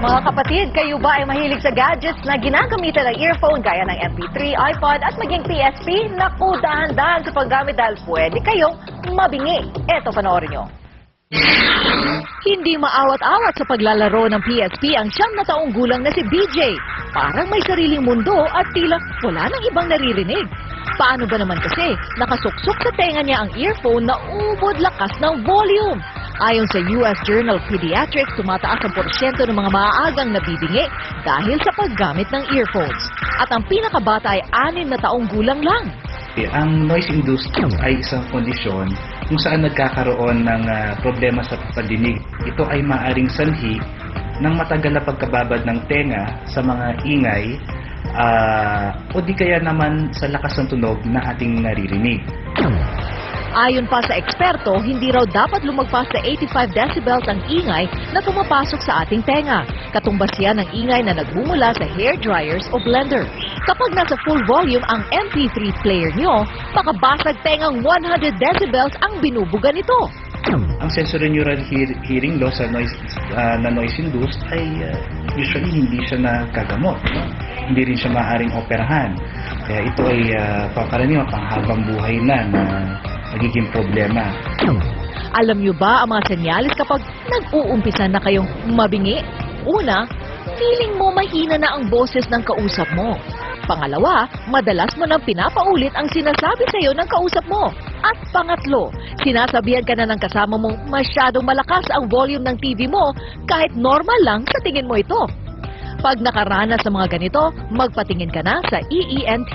Mga kapatid, kayo ba ay mahilig sa gadgets na ginagamitan ng earphone gaya ng MP3, iPod at maging PSP? Naku, dahan-dahan sa paggamit dahil pwede kayong mabingi. Eto, panoorin nyo. Hindi maawat-awat sa paglalaro ng PSP ang 9 na taong gulang na si BJ. Parang may sariling mundo at tila wala nang ibang naririnig. Paano ba naman kasi nakasuksok sa tenga niya ang earphone na ubod lakas ng volume? Ayon sa US Journal of Pediatrics, tumataas ang porsyento ng mga maaagang nabibingi dahil sa paggamit ng earphones. At ang pinakabata ay 6 na taong gulang lang. Ang noise-induced ay isang kondisyon kung saan nagkakaroon ng problema sa pandinig. Ito ay maaaring sanhi ng matagal na pagkababad ng tenga sa mga ingay o di kaya naman sa lakas ng tunog na ating naririnig. Ayon pa sa eksperto, hindi raw dapat lumagpas sa 85 decibels ang ingay na pumapasok sa ating tenga. Katumbas yan ng ingay na nagmumula sa hair dryers o blender. Kapag nasa full volume ang MP3 player nyo, makabasag tengang 100 decibels ang binubuga nito. Ang sensorineural hearing loss na noise-induced ay usually hindi siya nagagamot. Hindi rin siya maaaring operahan. Kaya ito ay karaniwan panghabang buhay na nagiging problema. Alam nyo ba ang mga senyalis kapag nag-uumpisa na kayong mabingi? Una, feeling mo mahina na ang boses ng kausap mo. Pangalawa, madalas mo nang pinapaulit ang sinasabi sa'yo ng kausap mo. At pangatlo, sinasabihan ka na ng kasama mong masyadong malakas ang volume ng TV mo kahit normal lang sa tingin mo ito. Pag nakaranas sa mga ganito, magpatingin ka na sa EENT.